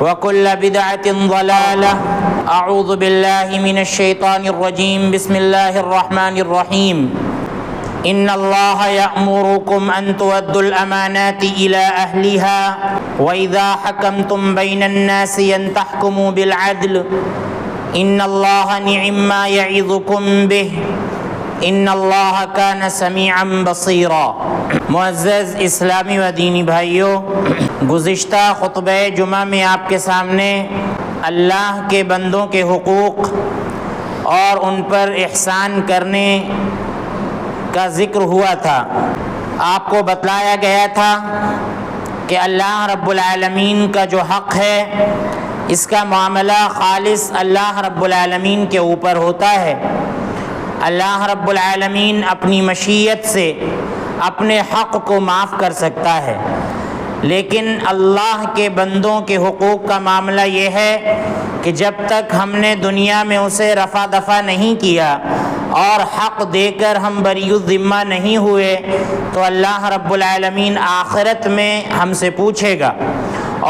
وكل بدعة ضلالة. أعوذ بالله من الشيطان الرجيم. بسم الله الرحمن الرحيم. إن الله يأمركم أن تؤدوا الأمانات إلى أهلها وإذا حكمتم بين الناس أن تحكموا بالعدل إن الله نعم ما يعظكم به ان اللہ کان سمیعا بصیرا. معزز اسلامی و دینی بھائیوں، گزشتہ خطبہ جمعہ میں آپ کے سامنے اللہ کے بندوں کے حقوق اور ان پر احسان کرنے کا ذکر ہوا تھا. آپ کو بتلایا گیا تھا کہ اللہ رب العالمین کا جو حق ہے اس کا معاملہ خالص اللہ رب العالمین کے اوپر ہوتا ہے. اللہ رب العالمین اپنی مشیت سے اپنے حق کو معاف کر سکتا ہے، لیکن اللہ کے بندوں کے حقوق کا معاملہ یہ ہے کہ جب تک ہم نے دنیا میں اسے رفع دفع نہیں کیا اور حق دے کر ہم بری الذمہ نہیں ہوئے تو اللہ رب العالمین آخرت میں ہم سے پوچھے گا.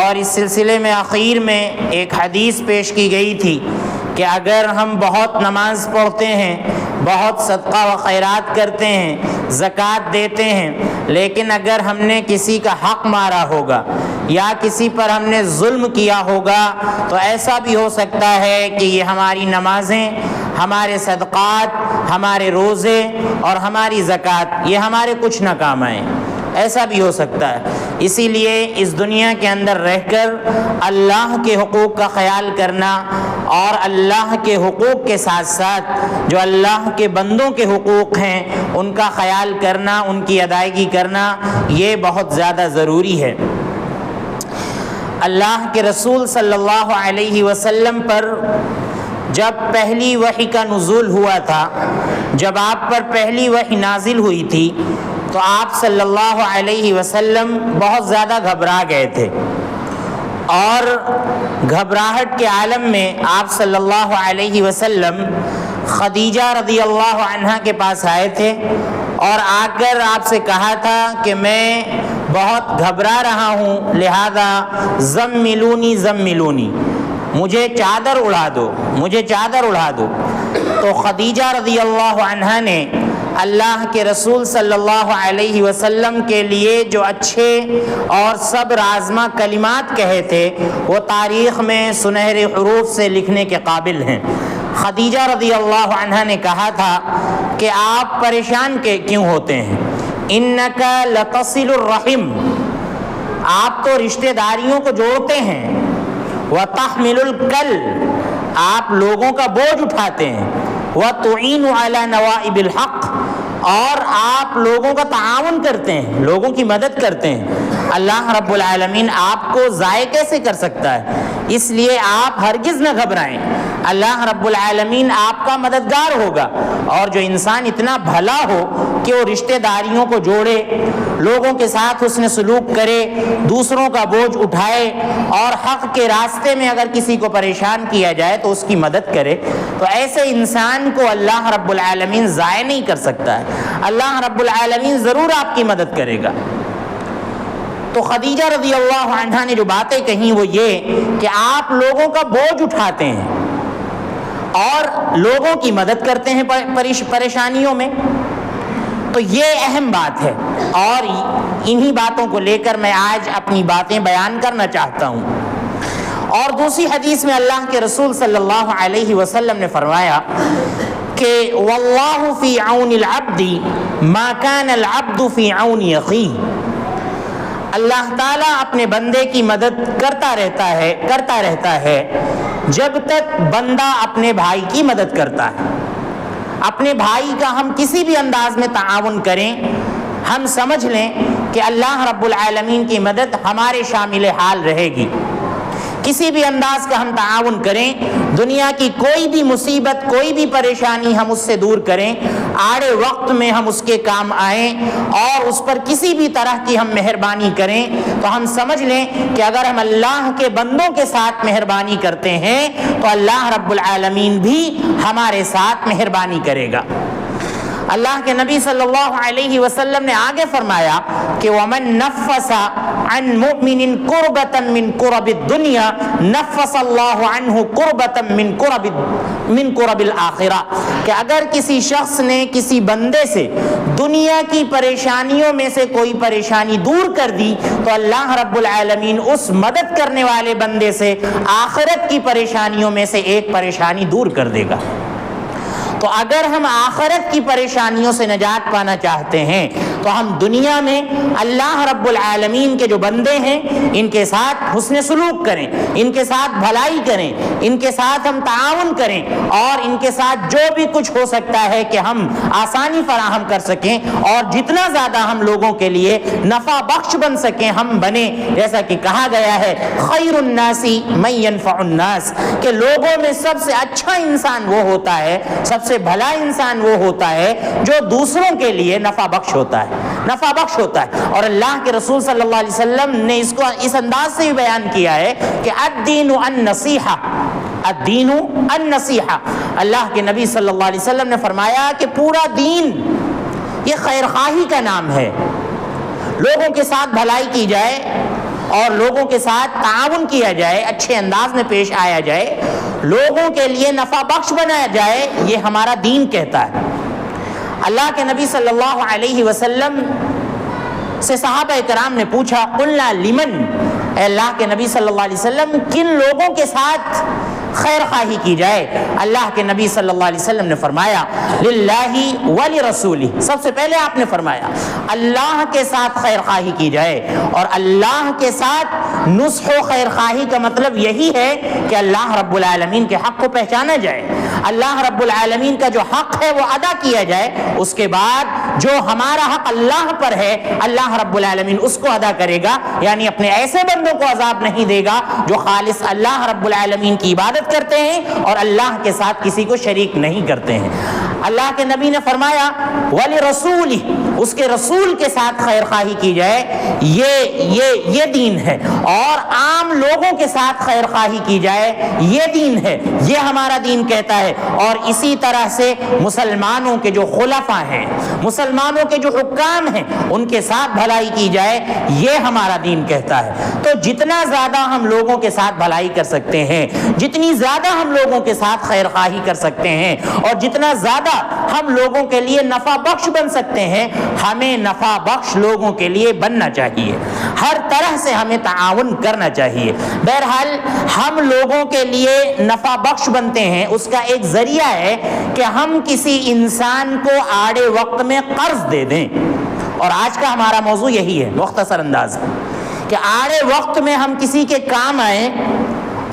اور اس سلسلے میں اخیر میں ایک حدیث پیش کی گئی تھی کہ اگر ہم بہت نماز پڑھتے ہیں، بہت صدقہ و خیرات کرتے ہیں، زکوٰۃ دیتے ہیں، لیکن اگر ہم نے کسی کا حق مارا ہوگا یا کسی پر ہم نے ظلم کیا ہوگا تو ایسا بھی ہو سکتا ہے کہ یہ ہماری نمازیں، ہمارے صدقات، ہمارے روزے اور ہماری زکوٰۃ یہ ہمارے کچھ نہ کام آئیں. ایسا بھی ہو سکتا ہے. اسی لیے اس دنیا کے اندر رہ کر اللہ کے حقوق کا خیال کرنا اور اللہ کے حقوق کے ساتھ ساتھ جو اللہ کے بندوں کے حقوق ہیں ان کا خیال کرنا، ان کی ادائیگی کرنا یہ بہت زیادہ ضروری ہے. اللہ کے رسول صلی اللہ علیہ وسلم پر جب پہلی وحی کا نزول ہوا تھا، جب آپ پر پہلی وحی نازل ہوئی تھی تو آپ صلی اللہ علیہ وسلم بہت زیادہ گھبرا گئے تھے، اور گھبراہٹ کے عالم میں آپ صلی اللہ علیہ وسلم خدیجہ رضی اللہ عنہا کے پاس آئے تھے اور آ کر آپ سے کہا تھا کہ میں بہت گھبرا رہا ہوں، لہذا زملونی زملونی، مجھے چادر اڑا دو، مجھے چادر اڑا دو. تو خدیجہ رضی اللہ عنہا نے اللہ کے رسول صلی اللہ علیہ وسلم کے لیے جو اچھے اور صبر آزما کلمات کہے تھے وہ تاریخ میں سنہرے حروف سے لکھنے کے قابل ہیں. خدیجہ رضی اللہ عنہا نے کہا تھا کہ آپ پریشان کیوں ہوتے ہیں؟ انک لتصل الرحم، آپ تو رشتہ داریوں کو جوڑتے ہیں. وتحمل الکل، آپ لوگوں کا بوجھ اٹھاتے ہیں. وتعین علی نوائب الحق، اور آپ لوگوں کا تعاون کرتے ہیں، لوگوں کی مدد کرتے ہیں. اللہ رب العالمین آپ کو ضائع کیسے کر سکتا ہے؟ اس لیے آپ ہرگز نہ گھبرائیں، اللہ رب العالمین آپ کا مددگار ہوگا. اور جو انسان اتنا بھلا ہو کہ وہ رشتہ داریوں کو جوڑے، لوگوں کے ساتھ حسن سلوک کرے، دوسروں کا بوجھ اٹھائے اور حق کے راستے میں اگر کسی کو پریشان کیا جائے تو اس کی مدد کرے، تو ایسے انسان کو اللہ رب العالمین ضائع نہیں کر سکتا ہے. اللہ رب العالمین ضرور آپ کی مدد کرے گا. تو خدیجہ رضی اللہ عنہا نے جو باتیں کہیں وہ یہ کہ آپ لوگوں کا بوجھ اٹھاتے ہیں اور لوگوں کی مدد کرتے ہیں پریشانیوں میں. تو یہ اہم بات ہے، اور انہی باتوں کو لے کر میں آج اپنی باتیں بیان کرنا چاہتا ہوں. اور دوسری حدیث میں اللہ کے رسول صلی اللہ علیہ وسلم نے فرمایا کہ واللہ فی عون العبد ما کان العبد فی عون اخیہ، اللہ تعالیٰ اپنے بندے کی مدد کرتا رہتا ہے جب تک بندہ اپنے بھائی کی مدد کرتا ہے. اپنے بھائی کا ہم کسی بھی انداز میں تعاون کریں، ہم سمجھ لیں کہ اللہ رب العالمین کی مدد ہمارے شامل حال رہے گی. کسی بھی انداز کا ہم تعاون کریں، دنیا کی کوئی بھی مصیبت، کوئی بھی پریشانی ہم اس سے دور کریں، آڑے وقت میں ہم اس کے کام آئیں اور اس پر کسی بھی طرح کی ہم مہربانی کریں، تو ہم سمجھ لیں کہ اگر ہم اللہ کے بندوں کے ساتھ مہربانی کرتے ہیں تو اللہ رب العالمین بھی ہمارے ساتھ مہربانی کرے گا. اللہ کے نبی صلی اللہ علیہ وسلم نے آگے فرمایا کہ وَمَن نَفَّسَ عَن مُؤْمِنٍ كُرْبَةً مِّن كُرَبِ الدُّنْيَا نَفَّسَ اللَّهُ عَنْهُ كُرْبَةً مِّن كُرَبِ الْآخِرَةِ، کہ اگر کسی شخص نے کسی بندے سے دنیا کی پریشانیوں میں سے کوئی پریشانی دور کر دی تو اللہ رب العالمین اس مدد کرنے والے بندے سے آخرت کی پریشانیوں میں سے ایک پریشانی دور کر دے گا۔ تو اگر ہم آخرت کی پریشانیوں سے نجات پانا چاہتے ہیں تو ہم دنیا میں اللہ رب العالمین کے جو بندے ہیں ان کے ساتھ حسن سلوک کریں، ان کے ساتھ بھلائی کریں، ان کے ساتھ ہم تعاون کریں، اور ان کے ساتھ جو بھی کچھ ہو سکتا ہے کہ ہم آسانی فراہم کر سکیں، اور جتنا زیادہ ہم لوگوں کے لیے نفع بخش بن سکیں ہم بنیں۔ جیسا کہ کہا گیا ہے خیر الناس من ينفع الناس، کہ لوگوں میں سب سے اچھا انسان وہ ہوتا ہے، سب سے بھلا انسان وہ ہوتا ہے جو دوسروں کے لیے نفع بخش ہوتا ہے، نفع بخش ہوتا ہے۔ اور اللہ کے رسول صلی اللہ علیہ وسلم نے اس کو اس انداز سے بھی بیان کیا ہے کہ الدین النصیحہ، الدین النصیحہ۔ اللہ کے نبی صلی اللہ علیہ وسلم نے فرمایا کہ پورا دین یہ خیر خواہی کا نام ہے، لوگوں کے ساتھ بھلائی کی جائے اور لوگوں کے ساتھ تعاون کیا جائے، اچھے انداز میں پیش آیا جائے، لوگوں کے لیے نفع بخش بنایا جائے، یہ ہمارا دین کہتا ہے۔ اللہ کے نبی صلی اللہ علیہ وسلم سے صحابہ کرام نے پوچھا قلنا لمن، اے اللہ کے نبی صلی اللہ علیہ وسلم کن لوگوں کے ساتھ خیر خواہی کی جائے؟ اللہ کے نبی صلی اللہ علیہ وسلم نے فرمایا للہ ولرسولہ، سب سے پہلے آپ نے فرمایا اللہ کے ساتھ خیر خواہی کی جائے، اور اللہ کے ساتھ نصح و خیر خواہی کا مطلب یہی ہے کہ اللہ رب العالمین کے حق کو پہچانا جائے، اللہ رب العالمین کا جو حق ہے وہ ادا کیا جائے، اس کے بعد جو ہمارا حق اللہ پر ہے اللہ رب العالمین اس کو ادا کرے گا، یعنی اپنے ایسے بندوں کو عذاب نہیں دے گا جو خالص اللہ رب العالمین کی عبادت کرتے ہیں اور اللہ کے ساتھ کسی کو شریک نہیں کرتے ہیں۔ اللہ کے نبی نے فرمایا وَلِرَسُولِهِ، اس کے رسول کے ساتھ خیر خواہی کی جائے، یہ دین ہے، اور عام لوگوں کے ساتھ خیر خواہی کی جائے، یہ دین ہے، یہ ہمارا دین کہتا ہے۔ اور اسی طرح سے مسلمانوں کے جو خلفاء ہیں، مسلمانوں کے جو حکام ہیں، ان کے ساتھ بھلائی کی جائے، یہ ہمارا دین کہتا ہے۔ تو جتنا زیادہ ہم لوگوں کے ساتھ بھلائی کر سکتے ہیں، جتنی زیادہ ہم لوگوں کے ساتھ خیر خواہی کر سکتے ہیں، اور جتنا زیادہ ہم لوگوں کے لیے نفع بخش بن سکتے ہیں، ہمیں نفع بخش لوگوں کے لیے بننا چاہیے، ہر طرح سے ہمیں تعاون کرنا چاہیے۔ بہرحال ہم لوگوں کے لیے نفع بخش بنتے ہیں، اس کا ایک ذریعہ ہے کہ ہم کسی انسان کو آڑے وقت میں قرض دے دیں، اور آج کا ہمارا موضوع یہی ہے مختصر انداز میں، کہ آڑے وقت میں ہم کسی کے کام آئیں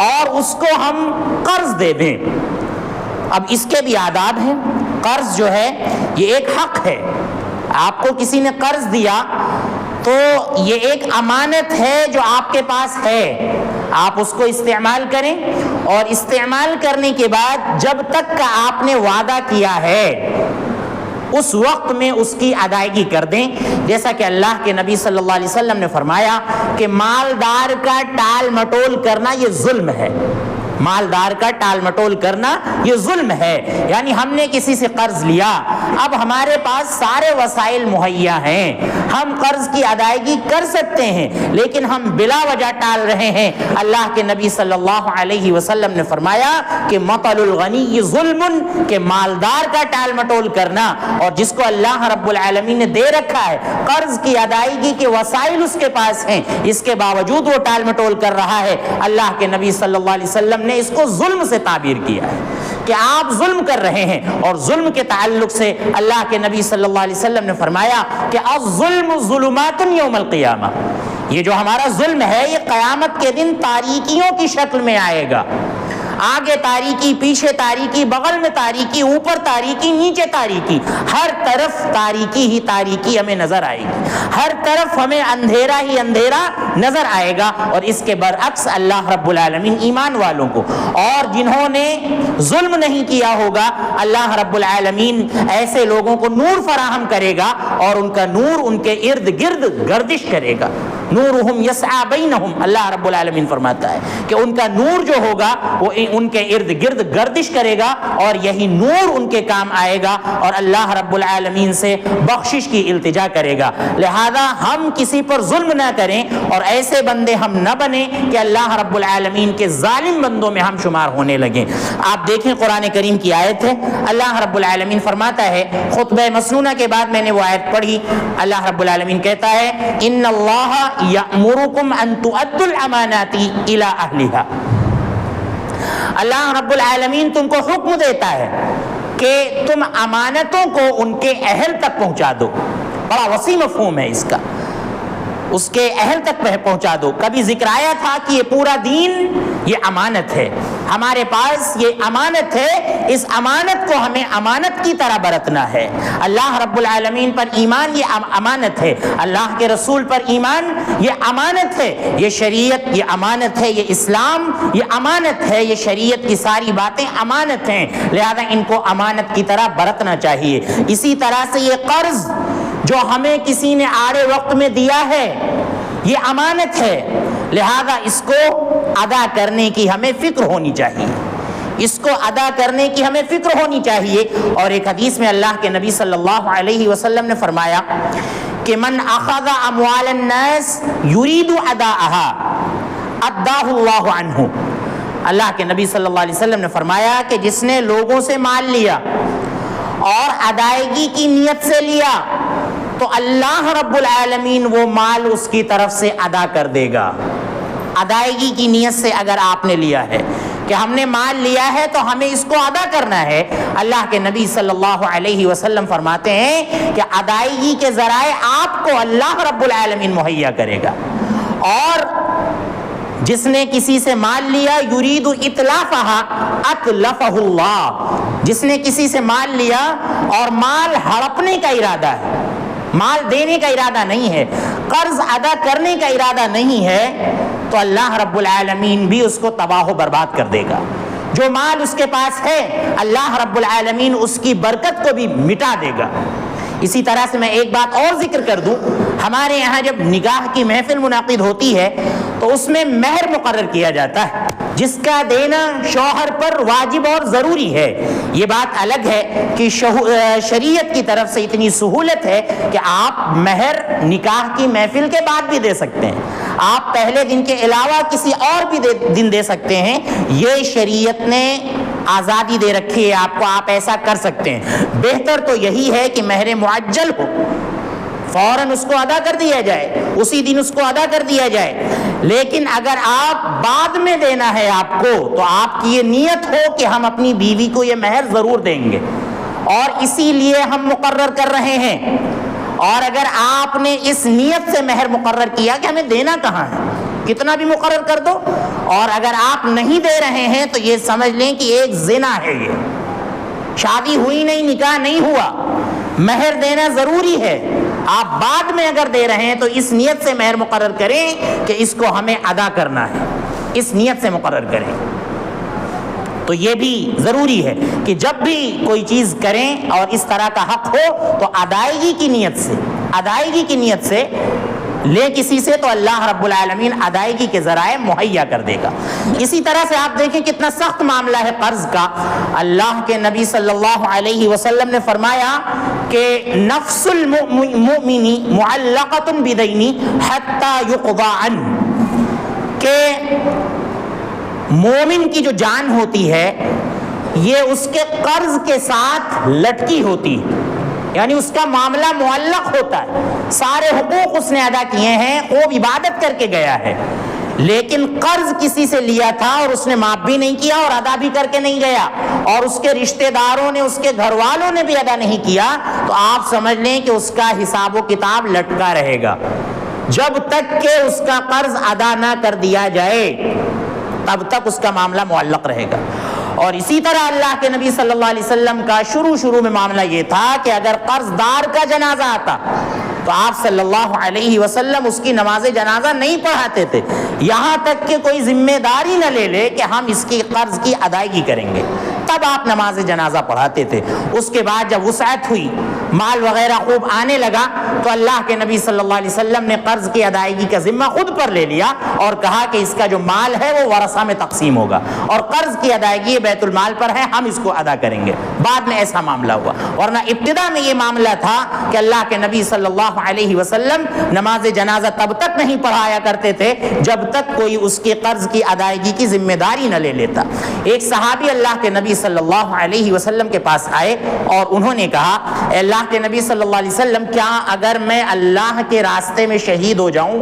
اور اس کو ہم قرض دے دیں۔ اب اس کے بھی آداب ہیں۔ قرض جو ہے یہ ایک حق ہے، آپ کو کسی نے قرض دیا تو یہ ایک امانت ہے جو آپ کے پاس ہے، آپ اس کو استعمال کریں، اور استعمال کرنے کے بعد جب تک کا آپ نے وعدہ کیا ہے اس وقت میں اس کی ادائیگی کر دیں۔ جیسا کہ اللہ کے نبی صلی اللہ علیہ وسلم نے فرمایا کہ مالدار کا ٹال مٹول کرنا یہ ظلم ہے، مالدار کا ٹال مٹول کرنا یہ ظلم ہے۔ یعنی ہم نے کسی سے قرض لیا، اب ہمارے پاس سارے وسائل مہیا ہیں، ہم قرض کی ادائیگی کر سکتے ہیں، لیکن ہم بلا وجہ ٹال رہے ہیں۔ اللہ کے نبی صلی اللہ علیہ وسلم نے فرمایا کہ مطل الغنی ظلم، کہ مالدار کا ٹال مٹول کرنا، اور جس کو اللہ رب العالمین نے دے رکھا ہے قرض کی ادائیگی کے وسائل اس کے پاس ہیں، اس کے باوجود وہ ٹال مٹول کر رہا ہے، اللہ کے نبی صلی اللہ علیہ وسلم نے اس کو ظلم سے تعبیر کیا ہے کہ آپ ظلم کر رہے ہیں۔ اور ظلم کے تعلق سے اللہ کے نبی صلی اللہ علیہ وسلم نے فرمایا کہ الظلم ظلمات یوم القیامہ، یہ جو ہمارا ظلم ہے یہ قیامت کے دن تاریکیوں کی شکل میں آئے گا، آگے تاریکی، پیچھے تاریکی، بغل میں تاریکی، اوپر تاریکی، نیچے تاریکی، ہر طرف تاریکی ہی تاریکی ہمیں نظر آئے گی، ہر طرف ہمیں اندھیرا ہی اندھیرا نظر آئے گا۔ اور اس کے برعکس اللہ رب العالمین ایمان والوں کو اور جنہوں نے ظلم نہیں کیا ہوگا، اللہ رب العالمین ایسے لوگوں کو نور فراہم کرے گا، اور ان کا نور ان کے ارد گرد گردش کرے گا۔ نورہم یسعی بینہم، اللہ رب العالمین فرماتا ہے کہ ان کا نور جو ہوگا وہ ان کے ارد گرد گردش کرے گا اور یہی نور ان کے کام آئے گا اور اللہ رب العالمین سے بخشش کی التجا کرے گا۔ لہذا ہم کسی پر ظلم نہ کریں اور ایسے بندے ہم نہ بنیں کہ اللہ رب العالمین کے ظالم بندوں میں ہم شمار ہونے لگیں۔ آپ دیکھیں قرآن کریم کی آیت ہے، اللہ رب العالمین فرماتا ہے، خطبہ مسنونہ کے بعد میں نے وہ آیت پڑھی، اللہ رب العالمین کہتا ہے ان اللہ یأمرکم ان تؤدوا الامانات الی اہلہا، اللہ رب العالمین تم کو حکم دیتا ہے کہ تم امانتوں کو ان کے اہل تک پہنچا دو۔ بڑا وسیع مفہوم ہے اس کا، اس کے اہل تک پہنچا دو۔ کبھی ذکر آیا تھا کہ یہ پورا دین یہ امانت ہے، ہمارے پاس یہ امانت ہے، اس امانت کو ہمیں امانت کی طرح برتنا ہے۔ اللہ رب العالمین پر ایمان یہ امانت ہے، اللہ کے رسول پر ایمان یہ امانت ہے، یہ شریعت یہ امانت ہے، یہ اسلام یہ امانت ہے، یہ شریعت کی ساری باتیں امانت ہیں، لہذا ان کو امانت کی طرح برتنا چاہیے۔ اسی طرح سے یہ قرض جو ہمیں کسی نے آڑے وقت میں دیا ہے یہ امانت ہے، لہذا اس کو ادا کرنے کی ہمیں فکر ہونی چاہیے، اس کو ادا کرنے کی ہمیں فکر ہونی چاہیے۔ اور ایک حدیث میں اللہ کے نبی صلی اللہ علیہ وسلم نے فرمایا کہ من اخذ اموال الناس یرید اداءها اداہ اللہ عنہ، اللہ کے نبی صلی اللہ علیہ وسلم نے فرمایا کہ جس نے لوگوں سے مال لیا اور ادائیگی کی نیت سے لیا تو اللہ رب العالمین وہ مال اس کی طرف سے ادا کر دے گا۔ ادائیگی کی نیت سے اگر آپ نے لیا ہے کہ ہم نے مال لیا ہے تو ہمیں اس کو ادا کرنا ہے، اللہ کے نبی صلی اللہ علیہ وسلم فرماتے ہیں کہ ادائیگی کے ذرائع آپ کو اللہ رب العالمین مہیا کرے گا۔ اور جس نے کسی سے مال لیا یرید اتلافہا اتلفہ اللہ، جس نے کسی سے مال لیا اور مال ہڑپنے کا ارادہ ہے، مال دینے کا ارادہ نہیں ہے، قرض ادا کرنے کا ارادہ نہیں ہے، تو اللہ رب العالمین بھی اس کو تباہ و برباد کر دے گا۔ جو مال اس کے پاس ہے اللہ رب العالمین اس کی برکت کو بھی مٹا دے گا۔ اسی طرح سے میں ایک بات اور ذکر کر دوں، ہمارے یہاں جب نکاح کی محفل منعقد ہوتی ہے تو اس میں مہر مقرر کیا جاتا ہے جس کا دینا شوہر پر واجب اور ضروری ہے۔ یہ بات الگ ہے کہ شریعت کی طرف سے اتنی سہولت ہے کہ آپ مہر نکاح کی محفل کے بعد بھی دے سکتے ہیں، آپ پہلے دن کے علاوہ کسی اور بھی دن دے سکتے ہیں، یہ شریعت نے آزادی دے رکھی ہے آپ کو، آپ ایسا کر سکتے ہیں۔ بہتر تو یہی ہے کہ مہر معجل ہو، فوراً اس کو ادا کر دیا جائے، اسی دن اس کو ادا کر دیا جائے۔ لیکن اگر آپ بعد میں دینا ہے آپ کو تو آپ کی یہ نیت ہو کہ ہم اپنی بیوی کو یہ مہر ضرور دیں گے اور اسی لیے ہم مقرر کر رہے ہیں، اور اگر آپ نے اس نیت سے مہر مقرر کیا کہ ہمیں دینا کہاں ہے، کتنا بھی مقرر کر دو، اور اگر آپ نہیں دے رہے ہیں تو یہ سمجھ لیں کہ ایک زنا ہے، یہ شادی ہوئی نہیں، نکاح نہیں ہوا، مہر دینا ضروری ہے۔ آپ بعد میں اگر دے رہے ہیں تو اس نیت سے مہر مقرر کریں کہ اس کو ہمیں ادا کرنا ہے، اس نیت سے مقرر کریں۔ تو یہ بھی ضروری ہے کہ جب بھی کوئی چیز کریں اور اس طرح کا حق ہو تو ادائیگی کی نیت سے لے کسی سے تو اللہ رب العالمین ادائیگی کے ذرائع مہیا کر دے گا۔ اسی طرح سے آپ دیکھیں کتنا سخت معاملہ ہے قرض کا۔ اللہ کے نبی صلی اللہ علیہ وسلم نے فرمایا کہ نفس المؤمن معلقۃ بدین حتی یقضى عنہ، کہ مومن کی جو جان ہوتی ہے یہ اس کے قرض کے ساتھ لٹکی ہوتی ہے، یعنی اس کا معاملہ معلق ہوتا ہے، سارے حقوق اس نے ادا کیے ہیں، خوب عبادت کر کے گیا ہے، لیکن قرض کسی سے لیا تھا اور اس نے معاف بھی نہیں کیا اور ادا بھی کر کے نہیں گیا، اور اس کے رشتہ داروں نے، اس کے گھر والوں نے بھی ادا نہیں کیا، تو آپ سمجھ لیں کہ اس کا حساب و کتاب لٹکا رہے گا جب تک کہ اس کا قرض ادا نہ کر دیا جائے، تب تک اس کا معاملہ معلق رہے گا۔ اور اسی طرح اللہ کے نبی صلی اللہ علیہ وسلم کا شروع میں معاملہ یہ تھا کہ اگر قرض دار کا جنازہ آتا تو آپ صلی اللہ علیہ وسلم اس کی نماز جنازہ نہیں پڑھاتے تھے، یہاں تک کہ کوئی ذمہ داری نہ لے لے کہ ہم اس کی قرض کی ادائیگی کریں گے، تب آپ نماز جنازہ پڑھاتے تھے۔ اس کے بعد جب وسعت ہوئی مال وغیرہ خوب آنے لگا تو اللہ کے نبی صلی اللہ علیہ وسلم نے قرض کی ادائیگی کا ذمہ خود پر لے لیا اور کہا کہ اس کا جو مال ہے وہ ورثہ میں تقسیم ہوگا اور قرض کی ادائیگی بیت المال پر ہے، ہم اس کو ادا کریں گے۔ بعد میں ایسا معاملہ ہوا، ورنہ ابتدا میں یہ معاملہ تھا کہ اللہ کے نبی صلی اللہ علیہ وسلم نماز جنازہ تب تک نہیں پڑھایا کرتے تھے جب تک کوئی اس کے قرض کی ادائیگی کی ذمہ داری نہ لے لیتا۔ ایک صحابی اللہ کے نبی صلی اللہ علیہ وسلم کے پاس آئے اور انہوں نے کہا، اے اللہ کے نبی صلی اللہ علیہ وسلم، کیا اگر میں اللہ کے راستے میں شہید ہو جاؤں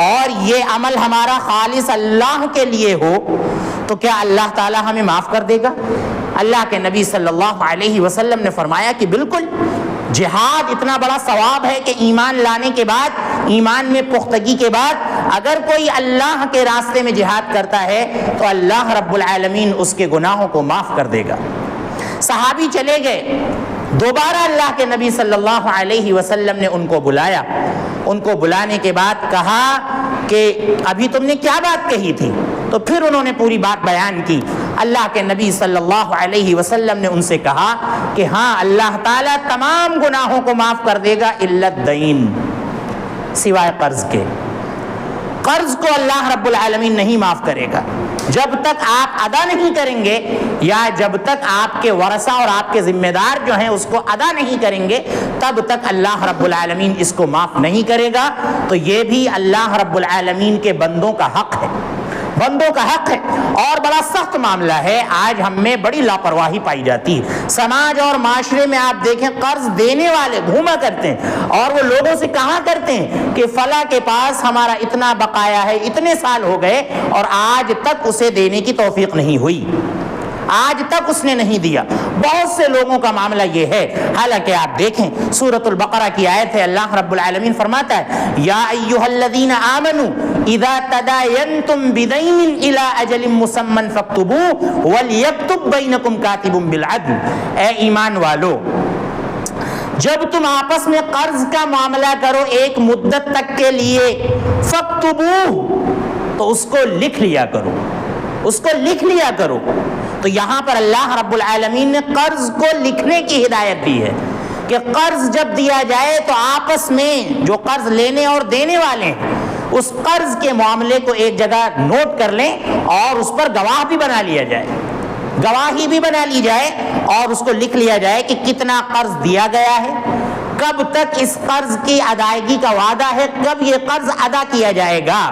اور یہ عمل ہمارا خالص اللہ کے لیے ہو تو کیا اللہ تعالی ہمیں معاف کر دے گا؟ اللہ کے نبی صلی اللہ علیہ وسلم نے فرمایا کہ بالکل، جہاد اتنا بڑا ثواب ہے کہ ایمان لانے کے بعد، ایمان میں پختگی کے بعد اگر کوئی اللہ کے راستے میں جہاد کرتا ہے تو اللہ رب العالمین اس کے گناہوں کو معاف کر دے گا۔ صحابی چلے گئے، دوبارہ اللہ کے نبی صلی اللہ علیہ وسلم نے ان کو بلایا، ان کو بلانے کے بعد کہا کہ ابھی تم نے کیا بات کہی تھی؟ تو پھر انہوں نے پوری بات بیان کی۔ اللہ کے نبی صلی اللہ علیہ وسلم نے ان سے کہا کہ ہاں، اللہ تعالیٰ تمام گناہوں کو معاف کر دے گا الا الدین، سوائے قرض کے۔ قرض کو اللہ رب العالمین نہیں معاف کرے گا جب تک آپ ادا نہیں کریں گے، یا جب تک آپ کے ورثہ اور آپ کے ذمہ دار جو ہیں اس کو ادا نہیں کریں گے، تب تک اللہ رب العالمین اس کو معاف نہیں کرے گا۔ تو یہ بھی اللہ رب العالمین کے بندوں کا حق ہے، بندوں کا حق ہے، اور بڑا سخت معاملہ ہے۔ آج ہم میں بڑی لاپرواہی پائی جاتی ہے، سماج اور معاشرے میں آپ دیکھیں قرض دینے والے گھوما کرتے ہیں اور وہ لوگوں سے کہا کرتے ہیں کہ فلاں کے پاس ہمارا اتنا بقایا ہے، اتنے سال ہو گئے اور آج تک اسے دینے کی توفیق نہیں ہوئی، آج تک اس نے نہیں دیا۔ بہت سے لوگوں کا معاملہ یہ ہے، حالانکہ آپ دیکھیں سورۃ البقرہ کی آیت ہے، اللہ رب العالمین فرماتا ہے، یا ایھا الذین آمنوا اذا تداینتم بدین الی اجل مسمى فاکتبوہ ولیکتب بینکم کاتب بالعدل۔ اے ایمان والو، جب تم آپس میں قرض کا معاملہ کرو ایک مدت تک کے لیے، فاکتبوہ، تو اس کو لکھ لیا کرو، اس کو لکھ لیا کرو۔ تو یہاں پر اللہ رب العالمین نے قرض کو لکھنے کی ہدایت دی ہے کہ قرض جب دیا جائے تو آپس میں جو قرض لینے اور دینے والے ہیں اس قرض کے معاملے کو ایک جگہ نوٹ کر لیں اور اس پر گواہ بھی بنا لیا جائے، گواہی بھی بنا لی جائے اور اس کو لکھ لیا جائے کہ کتنا قرض دیا گیا ہے، کب تک اس قرض کی ادائیگی کا وعدہ ہے، کب یہ قرض ادا کیا جائے گا۔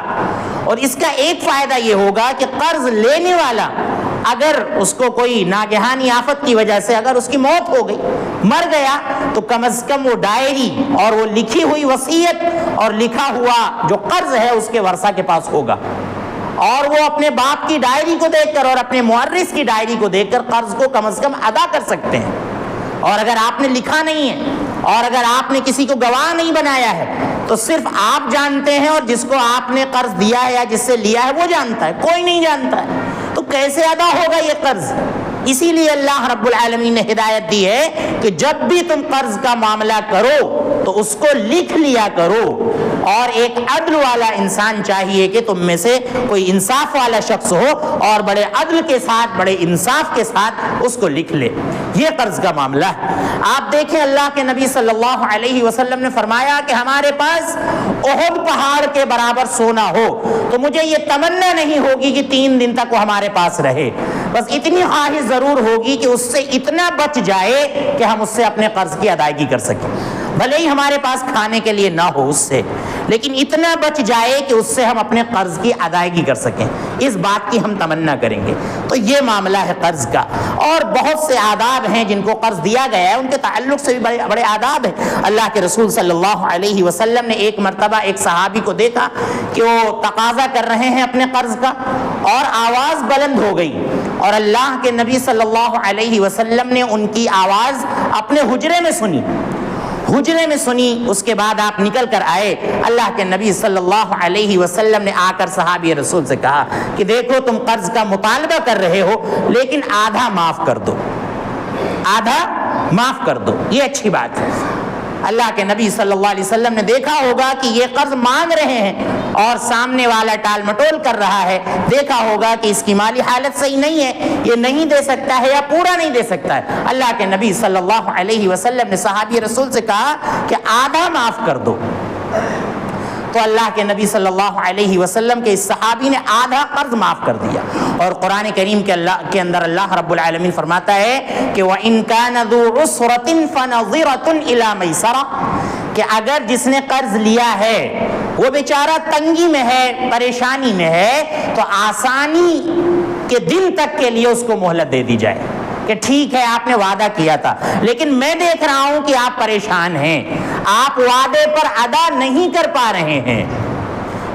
اور اس کا ایک فائدہ یہ ہوگا کہ قرض لینے والا اگر اس کو کوئی ناگہانی آفت کی وجہ سے اگر اس کی موت ہو گئی، مر گیا، تو کم از کم وہ ڈائری اور وہ لکھی ہوئی وصیت اور لکھا ہوا جو قرض ہے اس کے ورثہ کے پاس ہوگا، اور وہ اپنے باپ کی ڈائری کو دیکھ کر اور اپنے مورث کی ڈائری کو دیکھ کر قرض کو کم از کم ادا کر سکتے ہیں۔ اور اگر آپ نے لکھا نہیں ہے اور اگر آپ نے کسی کو گواہ نہیں بنایا ہے تو صرف آپ جانتے ہیں اور جس کو آپ نے قرض دیا ہے یا جس سے لیا ہے وہ جانتا ہے، کوئی نہیں جانتا ہے، تو کیسے ادا ہوگا یہ قرض؟ اسی لیے اللہ رب العالمین نے ہدایت دی ہے کہ جب بھی تم قرض کا معاملہ کرو تو اس کو لکھ لیا کرو، اور ایک عدل والا انسان چاہیے کہ تم میں سے کوئی انصاف والا شخص ہو اور بڑے عدل کے ساتھ، بڑے انصاف کے ساتھ اس کو لکھ لے۔ یہ قرض کا معاملہ ہے۔ آپ دیکھیں اللہ کے نبی صلی اللہ علیہ وسلم نے فرمایا کہ ہمارے پاس احد پہاڑ کے برابر سونا ہو تو مجھے یہ تمنا نہیں ہوگی کہ 3 دن تک وہ ہمارے پاس رہے، بس اتنی خواہش ضرور ہوگی کہ اس سے اتنا بچ جائے کہ ہم اس سے اپنے قرض کی ادائیگی کر سکیں، بھلے ہی ہمارے پاس کھانے کے لیے نہ ہو اس سے، لیکن اتنا بچ جائے کہ اس سے ہم اپنے قرض کی ادائیگی کر سکیں، اس بات کی ہم تمنا کریں گے۔ تو یہ معاملہ ہے قرض کا، اور بہت سے آداب ہیں جن کو قرض دیا گیا ہے، ان کے تعلق سے بھی بڑے بڑے آداب ہیں۔ اللہ کے رسول صلی اللہ علیہ وسلم نے ایک مرتبہ ایک صحابی کو دیکھا کہ وہ تقاضا کر رہے ہیں اپنے قرض کا، اور آواز بلند ہو گئی، اور اللہ کے نبی صلی اللہ علیہ وسلم نے ان کی آواز اپنے حجرے میں سنی، اس کے بعد آپ نکل کر آئے۔ اللہ کے نبی صلی اللہ علیہ وسلم نے آ کر صحابی رسول سے کہا کہ دیکھو تم قرض کا مطالبہ کر رہے ہو لیکن آدھا معاف کر دو، آدھا معاف کر دو، یہ اچھی بات ہے۔ اللہ کے نبی صلی اللہ علیہ وسلم نے دیکھا ہوگا کہ یہ قرض مانگ رہے ہیں اور سامنے والا ٹال مٹول کر رہا ہے، دیکھا ہوگا کہ اس کی مالی حالت صحیح نہیں ہے، یہ نہیں دے سکتا ہے یا پورا نہیں دے سکتا ہے۔ اللہ کے نبی صلی اللہ علیہ وسلم نے صحابی رسول سے کہا کہ آدھا معاف کر دو، تو اللہ کے نبی صلی اللہ علیہ وسلم کے اس صحابی نے آدھا قرض معاف کر دیا۔ اور قرآن کریم کے اندر اللہ رب العالمین فرماتا ہے کہ وَإِن كَانَ ذُو عُسْرَةٍ فَنَظِرَةٌ إِلَى مَيْسَرَةٍ، کہ اگر جس نے قرض لیا ہے وہ بیچارہ تنگی میں ہے، پریشانی میں ہے، تو آسانی کے دن تک کے لیے اس کو مہلت دے دی جائے کہ ٹھیک ہے آپ نے وعدہ کیا تھا لیکن میں دیکھ رہا ہوں کہ آپ پریشان ہیں، آپ وعدے پر ادا نہیں کر پا رہے ہیں،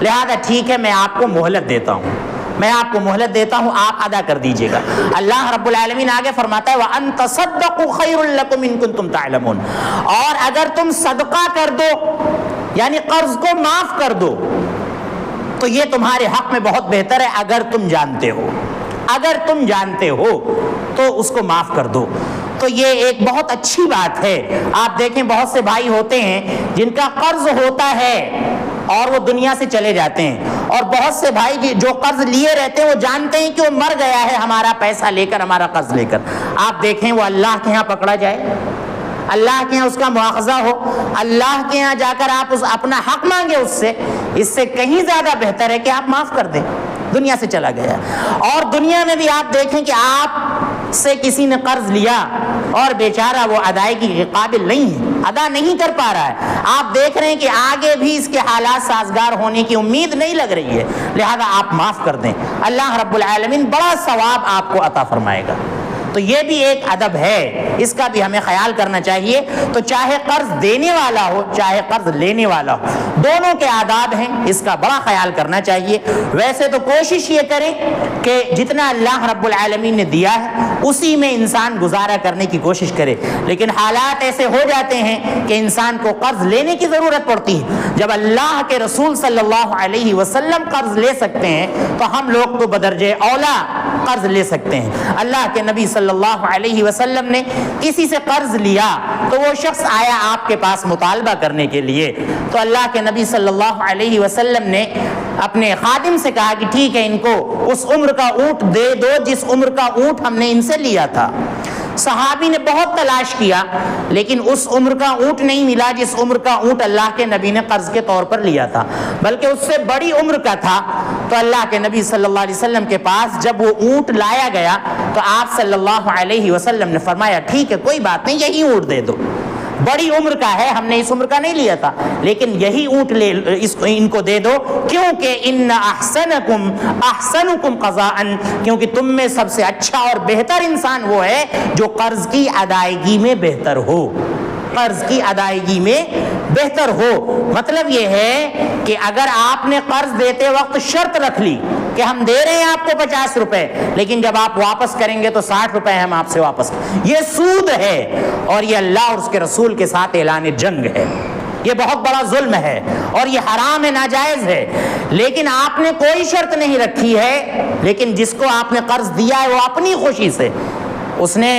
لہذا ٹھیک ہے میں آپ کو مہلت دیتا ہوں، میں آپ کو مہلت دیتا ہوں، آپ ادا کر دیجئے گا۔ اللہ رب العالمین آگے فرماتا ہے وَأَن تَصَدَّقُوا خَيْرٌ لَكُمْ إِن كُنتُمْ تَعْلَمُونَ، اور اگر تم صدقہ کر دو یعنی قرض کو معاف کر دو تو یہ تمہارے حق میں بہت بہتر ہے، اگر تم جانتے ہو، اگر تم جانتے ہو تو اس کو معاف کر دو۔ تو یہ ایک بہت اچھی بات ہے۔ آپ دیکھیں بہت سے بھائی ہوتے ہیں جن کا قرض ہوتا ہے اور وہ دنیا سے چلے جاتے ہیں، اور بہت سے بھائی جو قرض لیے رہتے ہیں وہ جانتے ہیں کہ وہ مر گیا ہے ہمارا پیسہ لے کر، ہمارا قرض لے کر، آپ دیکھیں وہ اللہ کے ہاں پکڑا جائے، اللہ کے ہاں اس کا مواخذہ ہو، اللہ کے ہاں جا کر آپ اپنا حق مانگے اس سے کہیں زیادہ بہتر ہے کہ آپ معاف کر دیں، دنیا سے چلا گیا۔ اور دنیا میں بھی آپ دیکھیں کہ آپ سے کسی نے قرض لیا اور بیچارہ وہ ادائیگی کے قابل نہیں ہے، ادا نہیں کر پا رہا ہے، آپ دیکھ رہے ہیں کہ آگے بھی اس کے حالات سازگار ہونے کی امید نہیں لگ رہی ہے، لہذا آپ معاف کر دیں، اللہ رب العالمین بڑا ثواب آپ کو عطا فرمائے گا۔ تو یہ بھی ایک ادب ہے، اس کا بھی ہمیں خیال کرنا چاہیے۔ تو چاہے قرض دینے والا ہو چاہے قرض لینے والا ہو، دونوں کے آداب ہیں، اس کا بڑا خیال کرنا چاہیے۔ ویسے تو کوشش یہ کریں کہ جتنا اللہ رب العالمین نے دیا ہے اسی میں انسان گزارا کرنے کی کوشش کرے، لیکن حالات ایسے ہو جاتے ہیں کہ انسان کو قرض لینے کی ضرورت پڑتی ہے۔ جب اللہ کے رسول صلی اللہ علیہ وسلم قرض لے سکتے ہیں تو ہم لوگ تو بدرجہ اولا قرض لے سکتے ہیں۔ اللہ کے نبی صلی اللہ علیہ وسلم نے کسی سے قرض لیا تو وہ شخص آیا آپ کے پاس مطالبہ کرنے کے لیے، تو اللہ کے نبی صلی اللہ علیہ وسلم نے اپنے خادم سے کہا کہ ٹھیک ہے ان کو اس عمر کا اونٹ دے دو جس عمر کا اونٹ ہم نے ان سے لیا تھا۔ صحابی نے بہت تلاش کیا لیکن اس عمر کا اونٹ نہیں ملا جس عمر کا اونٹ اللہ کے نبی نے قرض کے طور پر لیا تھا، بلکہ اس سے بڑی عمر کا تھا۔ تو اللہ کے نبی صلی اللہ علیہ وسلم کے پاس جب وہ اونٹ لایا گیا تو آپ صلی اللہ علیہ وسلم نے فرمایا ٹھیک ہے کوئی بات نہیں، یہی اونٹ دے دو، بڑی عمر کا ہے، ہم نے اس عمر کا نہیں لیا تھا، لیکن یہی اونٹ ان کو دے دو، کیونکہ ان احسنکم احسنکم قضاء، کیونکہ تم میں سب سے اچھا اور بہتر انسان وہ ہے جو قرض کی ادائیگی میں بہتر ہو، قرض کی ادائیگی میں بہتر ہو۔ مطلب یہ ہے کہ اگر آپ نے قرض دیتے وقت شرط رکھ لی کہ ہم دے رہے ہیں آپ کو 50 روپے لیکن جب آپ واپس کریں گے تو 60 روپے ہم آپ سے واپس، یہ سود ہے اور یہ اللہ اور اس کے رسول کے ساتھ اعلان جنگ ہے، یہ بہت بڑا ظلم ہے اور یہ حرام ہے، ناجائز ہے۔ لیکن آپ نے کوئی شرط نہیں رکھی ہے، لیکن جس کو آپ نے قرض دیا ہے وہ اپنی خوشی سے، اس نے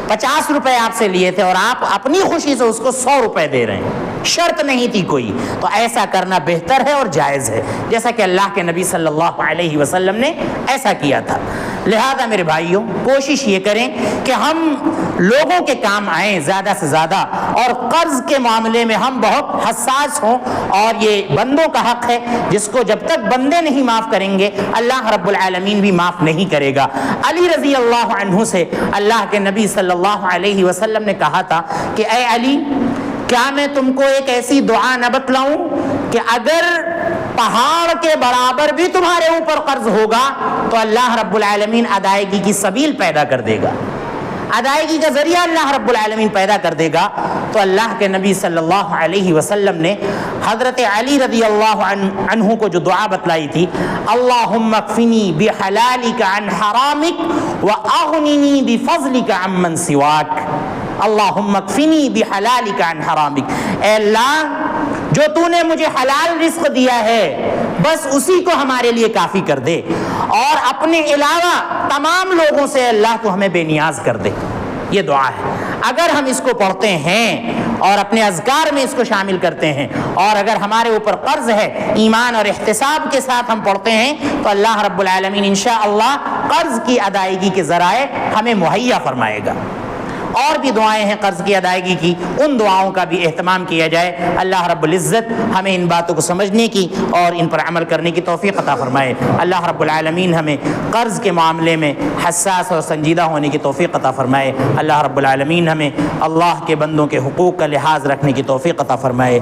50 روپے آپ سے لیے تھے اور آپ اپنی خوشی سے اس کو 100 روپے دے رہے ہیں، شرط نہیں تھی کوئی، تو ایسا کرنا بہتر ہے اور جائز ہے، جیسا کہ اللہ کے نبی صلی اللہ علیہ وسلم نے ایسا کیا تھا۔ لہذا میرے بھائیوں کوشش یہ کریں کہ ہم لوگوں کے کام آئیں زیادہ سے زیادہ، اور قرض کے معاملے میں ہم بہت حساس ہوں، اور یہ بندوں کا حق ہے جس کو جب تک بندے نہیں معاف کریں گے اللہ رب العالمین بھی معاف نہیں کرے گا۔ علی رضی اللہ عنہ سے اللہ کے نبی صلی اللہ علیہ وسلم نے کہا تھا کہ اے علی کیا میں تم کو ایک ایسی دعا نہ بتلاؤں کہ اگر پہاڑ کے برابر بھی تمہارے اوپر قرض ہوگا تو اللہ رب العالمین ادائیگی کی سبیل پیدا کر دے گا، ادائیگی کا ذریعہ اللہ رب العالمین پیدا کر دے گا۔ تو اللہ کے نبی صلی اللہ علیہ وسلم نے حضرت علی رضی اللہ عنہ کو جو دعا بتلائی تھی، اللہم اکفنی بحلالک عن حرامک واغننی بفضلک عمن سواک، اللہم اکفنی بحلالک عن حرامک، اے اللہ جو تو نے مجھے حلال رزق دیا ہے بس اسی کو ہمارے لیے کافی کر دے، اور اپنے علاوہ تمام لوگوں سے اللہ تو ہمیں بے نیاز کر دے۔ یہ دعا ہے، اگر ہم اس کو پڑھتے ہیں اور اپنے اذکار میں اس کو شامل کرتے ہیں، اور اگر ہمارے اوپر قرض ہے ایمان اور احتساب کے ساتھ ہم پڑھتے ہیں تو اللہ رب العالمین انشاءاللہ قرض کی ادائیگی کے ذرائع ہمیں مہیا فرمائے گا۔ اور بھی دعائیں ہیں قرض کی ادائیگی کی، ان دعاؤں کا بھی اہتمام کیا جائے۔ اللہ رب العزت ہمیں ان باتوں کو سمجھنے کی اور ان پر عمل کرنے کی توفیق عطا فرمائے۔ اللہ رب العالمین ہمیں قرض کے معاملے میں حساس اور سنجیدہ ہونے کی توفیق عطا فرمائے۔ اللہ رب العالمین ہمیں اللہ کے بندوں کے حقوق کا لحاظ رکھنے کی توفیق عطا فرمائے۔